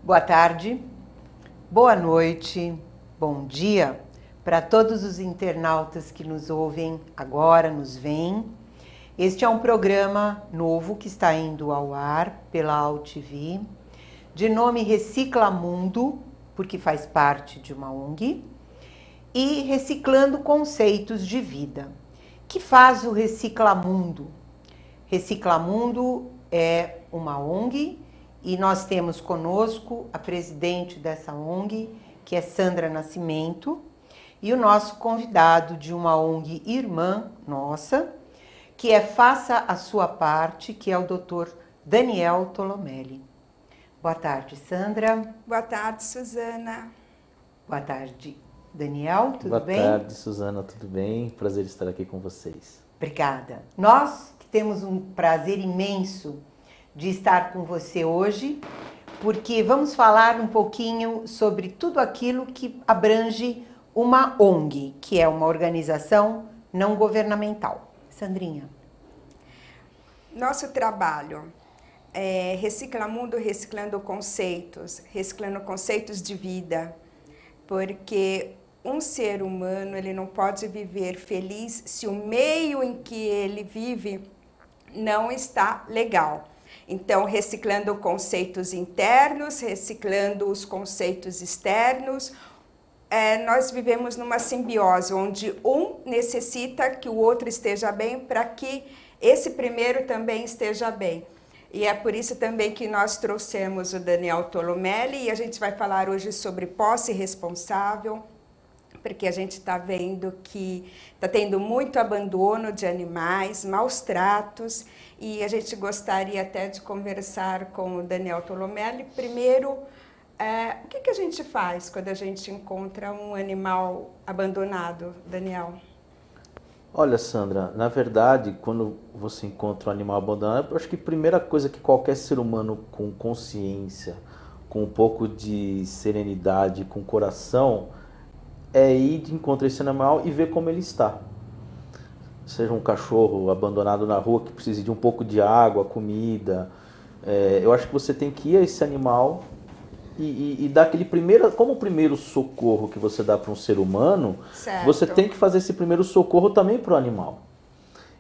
Boa tarde, boa noite, bom dia para todos os internautas que nos ouvem agora, nos veem. Este é um programa novo que está indo ao ar pela AltV, de nome Recicla Mundo, porque faz parte de uma ONG, e Reciclando Conceitos de Vida. Que faz o Recicla Mundo? Recicla Mundo é uma ONG e nós temos conosco a presidente dessa ONG, que é Sandra Nascimento, e o nosso convidado de uma ONG irmã nossa, que é Faça a Sua Parte, que é o Dr. Daniel Tolomelli. Boa tarde, Sandra. Boa tarde, Suzana. Boa tarde, Daniel, tudo bem? Boa tarde, Suzana, tudo bem? Prazer estar aqui com vocês. Obrigada. Nós que temos um prazer imenso de estar com você hoje, porque vamos falar um pouquinho sobre tudo aquilo que abrange uma ONG, que é uma organização não governamental. Sandrinha. Nosso trabalho é Recicla Mundo, reciclando conceitos de vida, porque um ser humano ele não pode viver feliz se o meio em que ele vive não está legal. Então, reciclando conceitos internos, reciclando os conceitos externos, nós vivemos numa simbiose, onde um necessita que o outro esteja bem para que esse primeiro também esteja bem. E é por isso também que nós trouxemos o Daniel Tolomelli e a gente vai falar hoje sobre posse responsável, porque a gente está vendo que está tendo muito abandono de animais, maus tratos, e a gente gostaria até de conversar com o Daniel Tolomelli. Primeiro, o que a gente faz quando a gente encontra um animal abandonado, Daniel? Olha, Sandra, na verdade, quando você encontra um animal abandonado, eu acho que a primeira coisa que qualquer ser humano com consciência, com um pouco de serenidade, com coração, é ir de encontro a esse animal e ver como ele está. Seja um cachorro abandonado na rua que precise de um pouco de água, comida. Eu acho que você tem que ir a esse animal e dar aquele primeiro, como o primeiro socorro que você dá para um ser humano, certo. Você tem que fazer esse primeiro socorro também para o animal.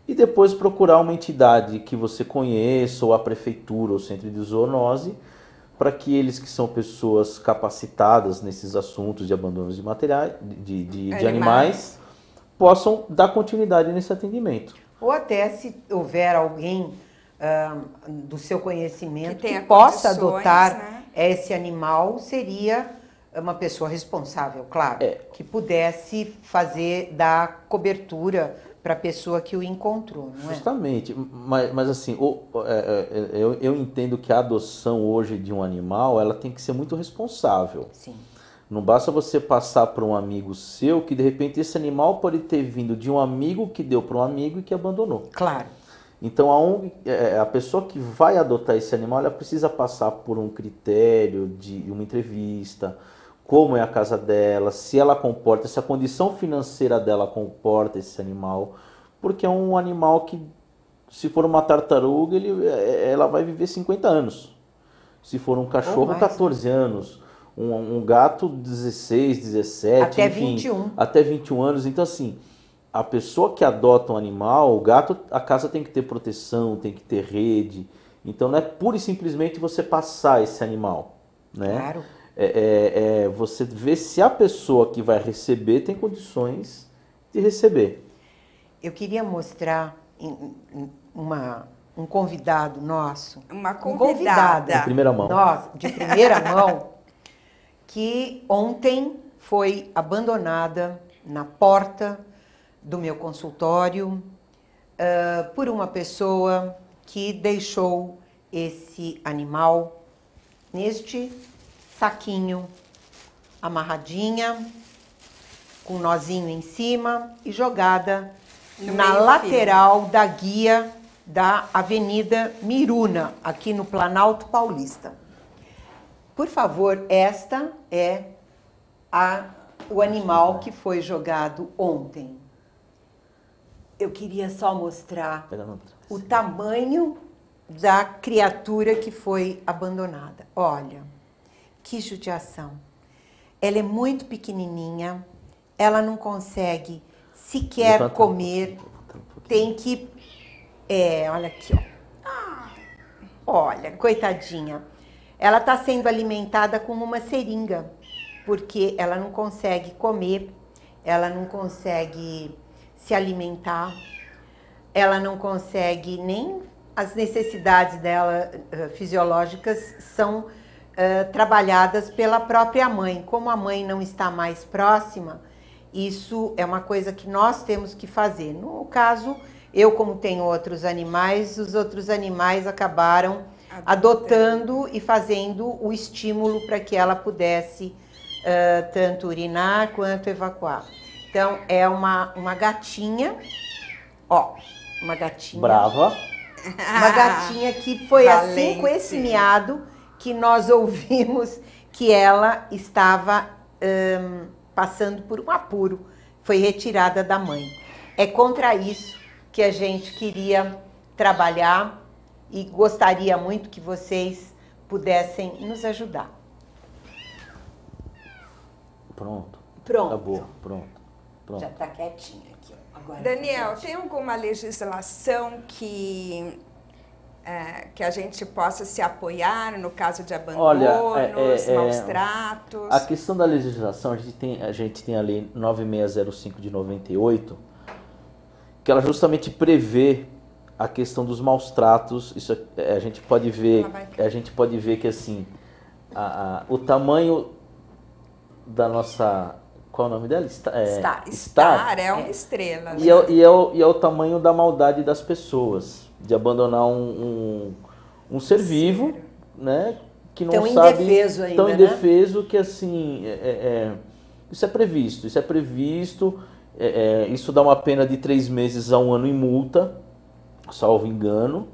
E depois procurar uma entidade que você conheça, ou a prefeitura, ou o centro de zoonose, para que eles que são pessoas capacitadas nesses assuntos de abandono de materiais, de animais, possam dar continuidade nesse atendimento. Ou até se houver alguém do seu conhecimento que possa adotar, né, esse animal, seria uma pessoa responsável, claro, que pudesse dar cobertura para a pessoa que o encontrou, não é? Justamente, mas assim, eu entendo que a adoção hoje de um animal, ela tem que ser muito responsável. Sim. Não basta você passar para um amigo seu que de repente esse animal pode ter vindo de um amigo que deu para um amigo e que abandonou. Claro. Então a pessoa que vai adotar esse animal, ela precisa passar por um critério de uma entrevista, como é a casa dela, se ela comporta, se a condição financeira dela comporta esse animal, porque é um animal que, se for uma tartaruga, ela vai viver 50 anos. Se for um cachorro, 14 anos. Um gato, 16, 17, até enfim, 21. Até 21 anos. Então, assim, a pessoa que adota um animal, o gato, a casa tem que ter proteção, tem que ter rede. Então, não é pura e simplesmente você passar esse animal, né? Claro. Você vê se a pessoa que vai receber tem condições de receber. Eu queria mostrar um convidado nosso. Uma convidada. De primeira mão. De primeira mão, que ontem foi abandonada na porta do meu consultório por uma pessoa que deixou esse animal neste saquinho, amarradinha, com um nozinho em cima e jogada na lateral da guia da Avenida Miruna, aqui no Planalto Paulista. Por favor, esta é o animal que foi jogado ontem. Eu queria só mostrar o tamanho da criatura que foi abandonada. Olha, que judiação. Ela é muito pequenininha, ela não consegue sequer comer, tem que... olha aqui, ó. Olha, coitadinha. Ela está sendo alimentada com uma seringa, porque ela não consegue comer, ela não consegue se alimentar, ela não consegue nem as necessidades dela fisiológicas são trabalhadas pela própria mãe. Como a mãe não está mais próxima, isso é uma coisa que nós temos que fazer. No caso, eu como tenho outros animais, os outros animais acabaram adotando e fazendo o estímulo para que ela pudesse tanto urinar quanto evacuar. Então, é uma gatinha, ó, uma gatinha... Brava. Uma gatinha que foi Valente. assim, com esse miado, que nós ouvimos que ela estava passando por um apuro. Foi retirada da mãe. É contra isso que a gente queria trabalhar e gostaria muito que vocês pudessem nos ajudar. Pronto. Pronto. Acabou. Pronto. Já está quietinha aqui. Ó. Agora Daniel, tem alguma legislação que a gente possa se apoiar no caso de abandonos, maus tratos? A questão da legislação, a gente tem a Lei 9605 de 98, que ela justamente prevê a questão dos maus tratos. Isso a gente pode ver que assim, o tamanho da nossa... Qual é o nome dela? Star é uma estrela. E é o tamanho da maldade das pessoas, de abandonar um ser vivo, né? Que não tão sabe... indefeso ainda, tão né? indefeso que assim... Isso é previsto. Isso dá uma pena de 3 meses a 1 ano em multa, salvo engano.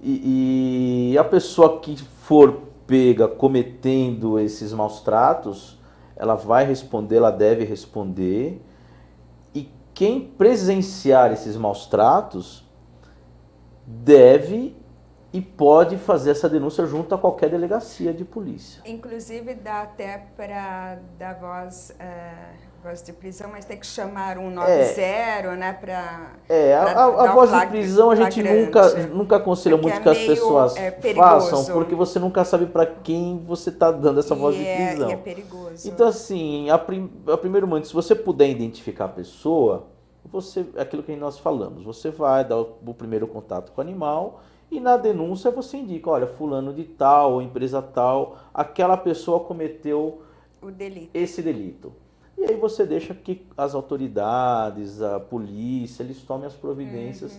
E a pessoa que for pega cometendo esses maus tratos, ela vai responder, ela deve responder. E quem presenciar esses maus tratos deve e pode fazer essa denúncia junto a qualquer delegacia de polícia. Inclusive dá até para dar voz de prisão, mas tem que chamar 190, né? A voz de prisão a gente nunca aconselha porque muito que as pessoas façam, porque você nunca sabe para quem você está dando essa voz de prisão. E é perigoso. Então, assim, a primeiro momento, se você puder identificar a pessoa, aquilo que nós falamos, você vai dar o primeiro contato com o animal e na denúncia você indica, olha, fulano de tal, ou empresa tal, aquela pessoa cometeu esse delito. E aí você deixa que as autoridades, a polícia, eles tomem as providências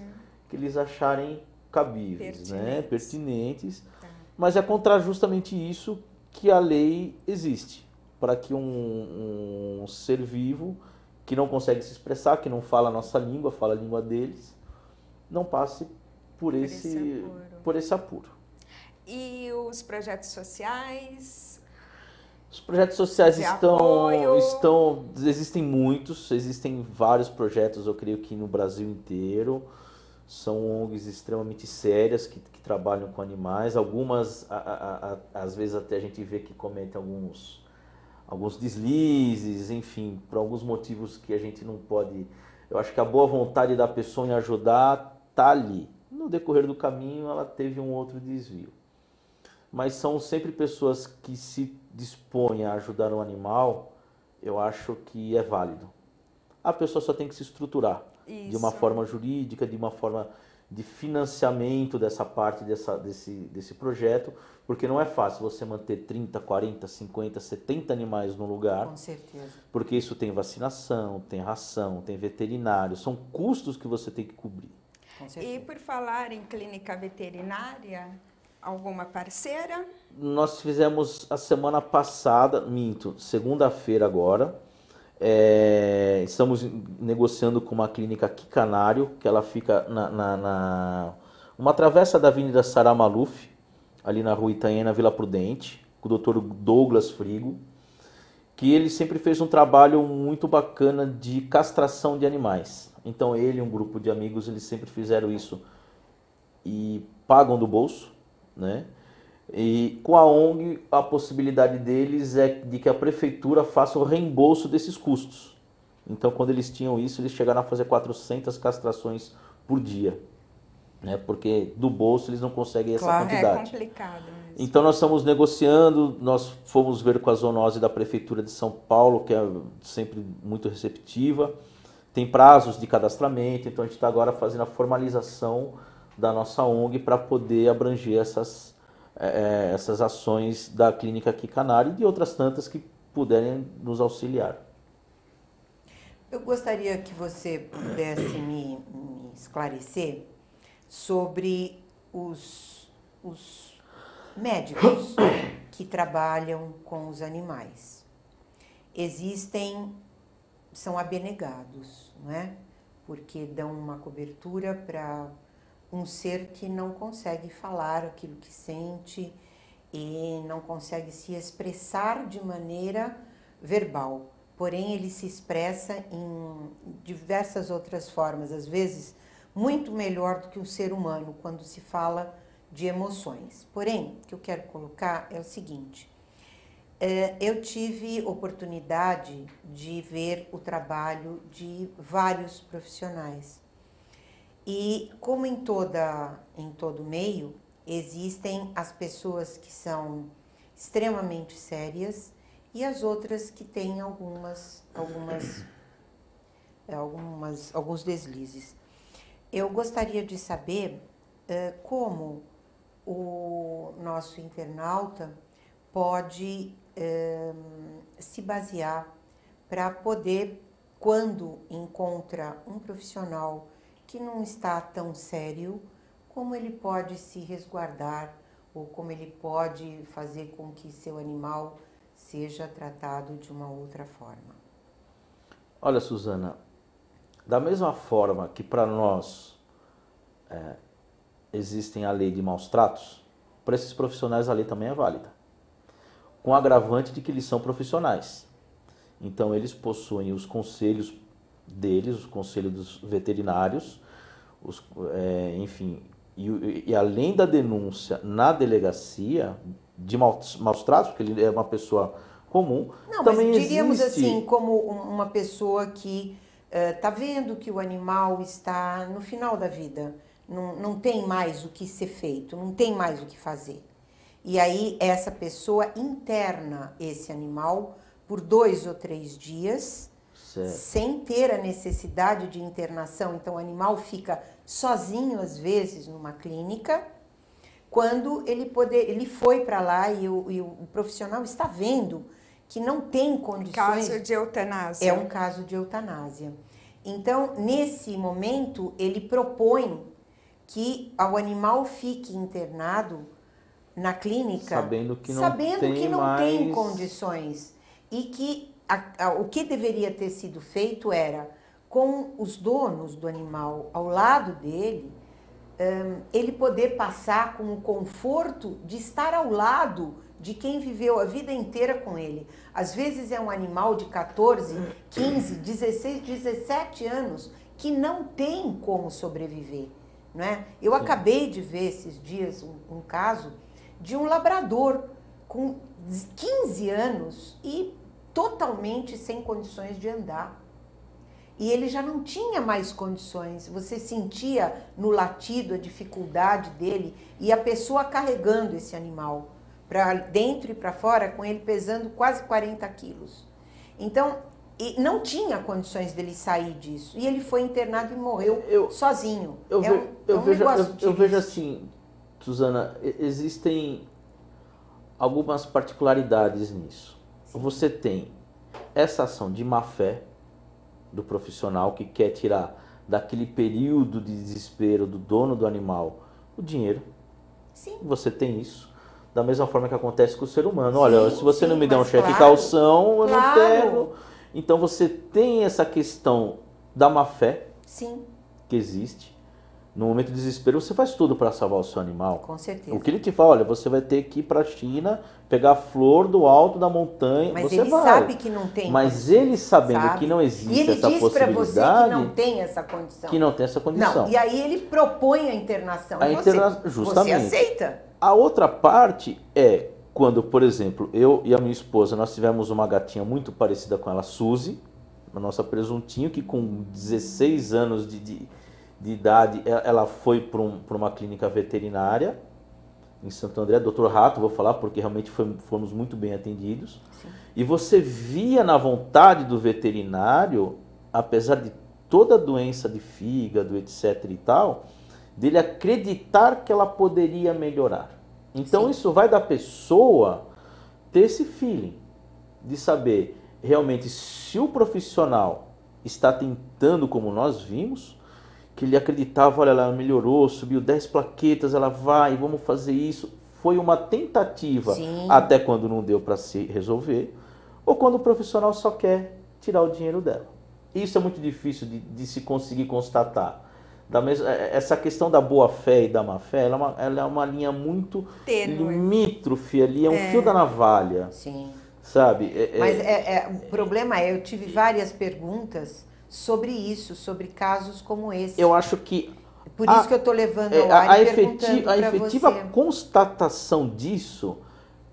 que eles acharem cabíveis, pertinentes. Tá. Mas é contra justamente isso que a lei existe, para que um ser vivo que não consegue se expressar, que não fala a nossa língua, fala a língua deles, não passe por esse apuro. E os projetos sociais? Os projetos sociais existem muitos, existem vários projetos, eu creio que no Brasil inteiro. São ONGs extremamente sérias que trabalham com animais. Algumas, às vezes até a gente vê que cometem alguns deslizes, enfim, por alguns motivos que a gente não pode... Eu acho que a boa vontade da pessoa em ajudar está ali. No decorrer do caminho ela teve um outro desvio. Mas são sempre pessoas que se dispõem a ajudar um animal, eu acho que é válido. A pessoa só tem que se estruturar de uma forma jurídica, de uma forma de financiamento dessa parte desse projeto, porque não é fácil você manter 30, 40, 50, 70 animais no lugar. Com certeza. Porque isso tem vacinação, tem ração, tem veterinário, são custos que você tem que cobrir. Com certeza. E por falar em clínica veterinária, alguma parceira? Nós fizemos a semana passada, segunda-feira agora, estamos negociando com uma clínica aqui Canário, que ela fica uma travessa da Avenida Sarah Maluf, ali na Rua Itanhaém, na Vila Prudente, com o Dr. Douglas Frigo, que ele sempre fez um trabalho muito bacana de castração de animais. Então ele e um grupo de amigos, eles sempre fizeram isso e pagam do bolso, né? E com a ONG, a possibilidade deles é de que a prefeitura faça o reembolso desses custos. Então, quando eles tinham isso, eles chegaram a fazer 400 castrações por dia, né? Porque do bolso eles não conseguem essa quantidade. É complicado mesmo. Então, nós estamos negociando, nós fomos ver com a zoonose da Prefeitura de São Paulo, que é sempre muito receptiva, tem prazos de cadastramento, então a gente está agora fazendo a formalização da nossa ONG para poder abranger essas ações da Clínica Kikanari e de outras tantas que puderem nos auxiliar. Eu gostaria que você pudesse me esclarecer sobre os médicos que trabalham com os animais. São abnegados, não é? Porque dão uma cobertura para um ser que não consegue falar aquilo que sente e não consegue se expressar de maneira verbal. Porém, ele se expressa em diversas outras formas, às vezes muito melhor do que o ser humano quando se fala de emoções. Porém, o que eu quero colocar é o seguinte: eu tive oportunidade de ver o trabalho de vários profissionais. E como em todo meio, existem as pessoas que são extremamente sérias e as outras que têm alguns deslizes. Eu gostaria de saber como o nosso internauta pode se basear para poder, quando encontra um profissional que não está tão sério, como ele pode se resguardar ou como ele pode fazer com que seu animal seja tratado de uma outra forma. Olha, Suzana, da mesma forma que para nós existem a lei de maus tratos, para esses profissionais a lei também é válida, com o agravante de que eles são profissionais. Então eles possuem os conselhos deles, os conselhos dos veterinários, enfim, e além da denúncia na delegacia de maus tratos, porque ele é uma pessoa comum, não, também mas diríamos existe... assim, como uma pessoa que está vendo que o animal está no final da vida, não tem mais o que ser feito, não tem mais o que fazer. E aí essa pessoa interna esse animal por 2 ou 3 dias, certo, sem ter a necessidade de internação. Então o animal fica sozinho às vezes numa clínica, quando ele foi para lá e o profissional está vendo que não tem condições. Caso de eutanásia. É um caso de eutanásia. Então, nesse momento, ele propõe que o animal fique internado na clínica, sabendo que não tem condições. E que o que deveria ter sido feito era, com os donos do animal ao lado dele, ele poder passar com o conforto de estar ao lado de quem viveu a vida inteira com ele. Às vezes é um animal de 14, 15, 16, 17 anos que não tem como sobreviver, não é? Eu acabei de ver esses dias um caso de um labrador com 15 anos e totalmente sem condições de andar. E ele já não tinha mais condições, você sentia no latido a dificuldade dele e a pessoa carregando esse animal para dentro e para fora, com ele pesando quase 40 quilos. Então, não tinha condições dele sair disso. E ele foi internado e morreu sozinho. Eu vejo assim, Suzana, existem algumas particularidades nisso. Sim. Você tem essa ação de má fé do profissional que quer tirar daquele período de desespero do dono do animal o dinheiro. Sim. Você tem isso. Da mesma forma que acontece com o ser humano. Olha, se você não me der um cheque calção, eu não quero. Então você tem essa questão da má fé, sim, que existe. No momento de desespero, você faz tudo para salvar o seu animal. Com certeza. O que ele te fala, olha, você vai ter que ir para a China, pegar a flor do alto da montanha, Mas você ele vai. sabe que não tem Mas condição, ele sabendo sabe? que não existe e ele essa diz possibilidade, para você que não tem essa condição. que não tem essa condição. Não, e aí ele propõe a internação. Justamente. Você aceita. A outra parte é quando, por exemplo, eu e a minha esposa, nós tivemos uma gatinha muito parecida com ela, Suzy, a nossa presuntinho, que com 16 anos de idade, ela foi para uma clínica veterinária em Santo André, Dr. Rato, vou falar, porque realmente fomos muito bem atendidos. Sim. E você via na vontade do veterinário, apesar de toda a doença de fígado, etc e tal, dele acreditar que ela poderia melhorar. Então, sim, isso vai da pessoa ter esse feeling de saber realmente se o profissional está tentando como nós vimos, que ele acreditava, olha, ela melhorou, subiu 10 plaquetas, ela vai, vamos fazer isso. Foi uma tentativa, sim, até quando não deu para se resolver, ou quando o profissional só quer tirar o dinheiro dela. Isso é muito difícil de se conseguir constatar. Essa questão da boa-fé e da má-fé, ela é uma linha muito limítrofe ali, é um fio da navalha. Sim. Sabe? Mas o problema é, eu tive várias perguntas sobre isso, sobre casos como esse. Eu acho que... Por isso que eu estou levando ao ar e perguntando a efetiva você. Constatação disso,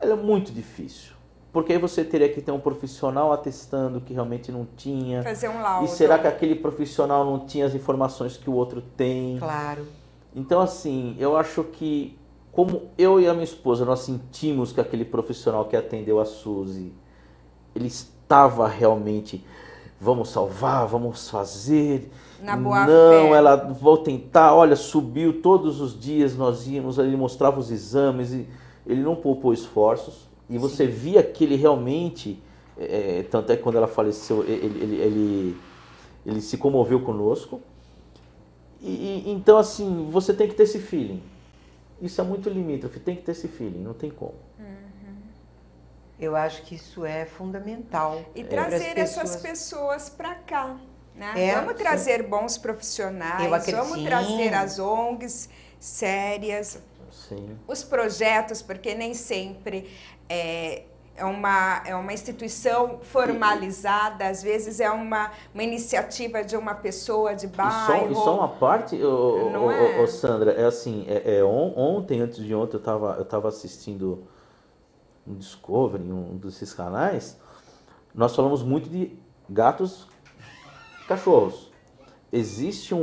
ela é muito difícil. Porque aí você teria que ter um profissional atestando que realmente não tinha. Fazer um laudo. E será que aquele profissional não tinha as informações que o outro tem? Claro. Então, assim, eu acho que, como eu e a minha esposa, nós sentimos que aquele profissional que atendeu a Suzy, ele estava realmente, vamos salvar, vamos fazer. Na boa não, fé. ela, vou tentar, olha, subiu todos os dias, nós íamos, ele mostrava os exames, e ele não poupou esforços. E você via que ele realmente, tanto é que quando ela faleceu, ele se comoveu conosco. Então, assim, você tem que ter esse feeling. Isso é muito limítrofe, tem que ter esse feeling, não tem como. Eu acho que isso é fundamental. E trazer essas pessoas para cá. Né? Vamos trazer bons profissionais, vamos trazer as ONGs sérias. Sim. Os projetos, porque nem sempre é uma instituição formalizada, às vezes é uma iniciativa de uma pessoa de bairro. E só uma parte, Sandra, é assim, ontem, antes de ontem, eu estava assistindo um Discovery, um desses canais, nós falamos muito de gatos, cachorros. Existe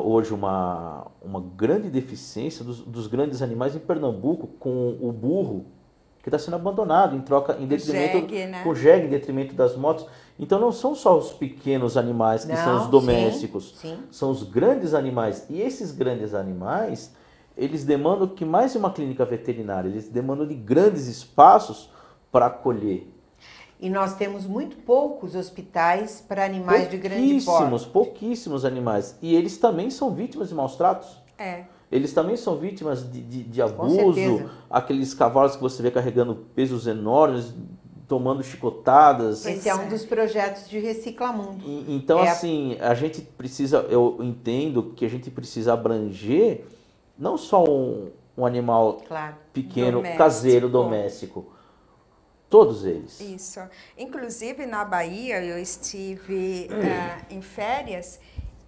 hoje uma grande deficiência dos grandes animais em Pernambuco, com o burro que está sendo abandonado em detrimento o jegue, em detrimento das motos. Então não são só os pequenos animais que são os domésticos, são os grandes animais. E esses grandes animais, eles demandam que mais de uma clínica veterinária, eles demandam de grandes espaços para acolher. E nós temos muito poucos hospitais para animais de grande porte. Pouquíssimos animais. E eles também são vítimas de maus tratos. Eles também são vítimas de abuso. Aqueles cavalos que você vê carregando pesos enormes, tomando chicotadas. Esse é um dos projetos de Reciclamundo. Então, assim, a gente precisa, eu entendo que a gente precisa abranger não só um animal pequeno, caseiro, doméstico. Todos eles. Isso. Inclusive, na Bahia, eu estive em férias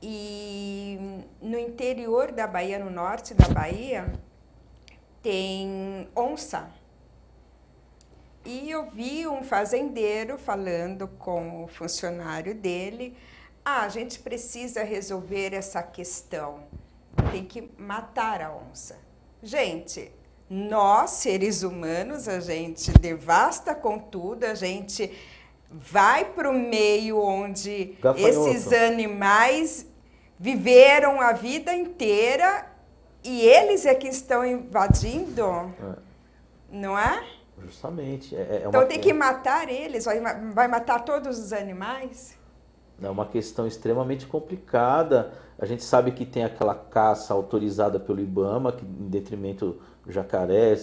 e no interior da Bahia, no norte da Bahia, tem onça. E eu vi um fazendeiro falando com o funcionário dele, a gente precisa resolver essa questão, tem que matar a onça. Gente, nós, seres humanos, a gente devasta com tudo, a gente vai para o meio onde esses animais viveram a vida inteira e eles é que estão invadindo, não é? Justamente. Então tem que matar eles, vai matar todos os animais? É uma questão extremamente complicada. A gente sabe que tem aquela caça autorizada pelo IBAMA, que em detrimento do jacaré,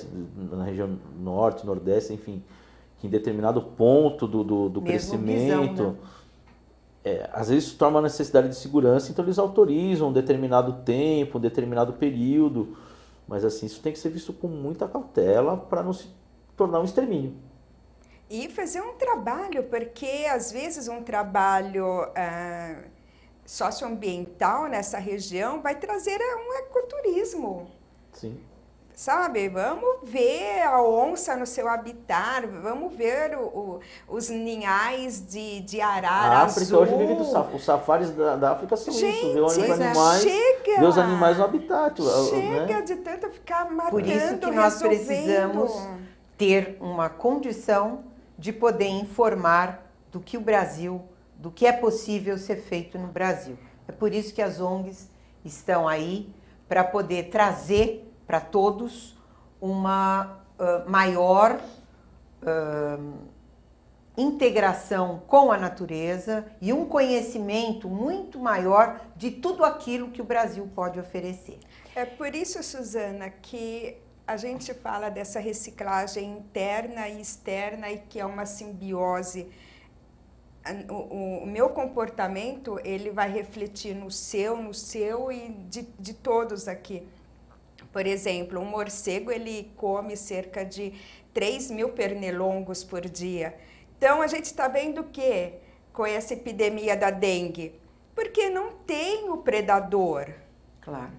na região norte, nordeste, enfim, que em determinado ponto do crescimento, às vezes se torna uma necessidade de segurança, então eles autorizam um determinado tempo, um determinado período, mas assim, isso tem que ser visto com muita cautela para não se tornar um extermínio. E fazer um trabalho, porque às vezes um trabalho socioambiental nessa região vai trazer um ecoturismo. Sim. Sabe, vamos ver a onça no seu habitat, vamos ver os ninhais de arara A África azul. hoje vive os safaris da África são Gente, isso, ver os animais, chega! ver os animais no habitat. Chega né? de tanto ficar matando, Por isso que nós resolvendo. precisamos ter uma condição de poder informar do que o Brasil, do que é possível ser feito no Brasil. É por isso que as ONGs estão aí para poder trazer para todos uma maior integração com a natureza e um conhecimento muito maior de tudo aquilo que o Brasil pode oferecer. É por isso, Suzana, que a gente fala dessa reciclagem interna e externa e que é uma simbiose. O meu comportamento, ele vai refletir no seu e de todos aqui. Por exemplo, um morcego, ele come cerca de 3.000 pernilongos por dia. Então, a gente está vendo o quê? Com essa epidemia da dengue? Porque não tem o predador. Claro.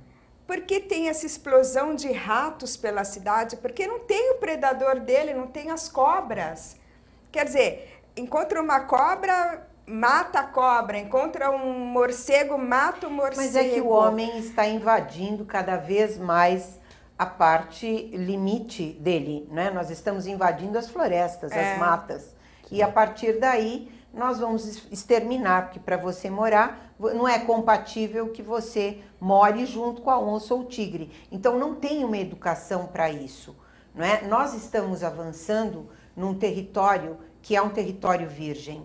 Porque tem essa explosão de ratos pela cidade? Porque não tem o predador dele, não tem as cobras. Quer dizer, encontra uma cobra, mata a cobra, encontra um morcego, mata o morcego. Mas é que o homem está invadindo cada vez mais a parte limite dele, né? Nós estamos invadindo as florestas, as matas. E a partir daí nós vamos exterminar, porque para você morar não é compatível que você more junto com a onça ou o tigre. Então não tem uma educação para isso, não é? Nós estamos avançando num território que é um território virgem,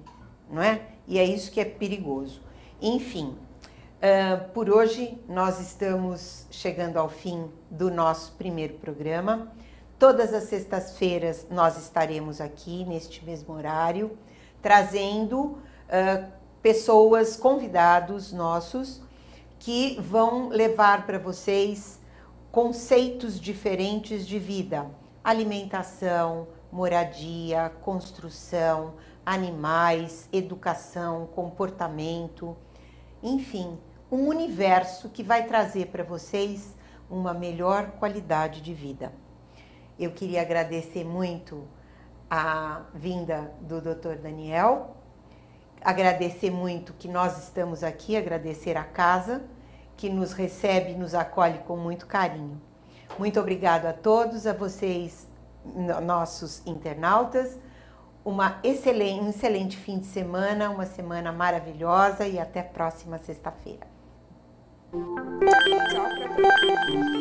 não é? E é isso que é perigoso. Enfim, por hoje nós estamos chegando ao fim do nosso primeiro programa. Todas as sextas-feiras nós estaremos aqui neste mesmo horário, trazendo pessoas, convidados nossos, que vão levar para vocês conceitos diferentes de vida, alimentação, moradia, construção, animais, educação, comportamento, enfim, um universo que vai trazer para vocês uma melhor qualidade de vida. Eu queria agradecer muito a vinda do Dr. Daniel, agradecer muito que nós estamos aqui, agradecer a casa que nos recebe e nos acolhe com muito carinho. Muito obrigado a todos, a vocês, nossos internautas. Um excelente fim de semana, uma semana maravilhosa e até a próxima sexta-feira. Tchau pra todos.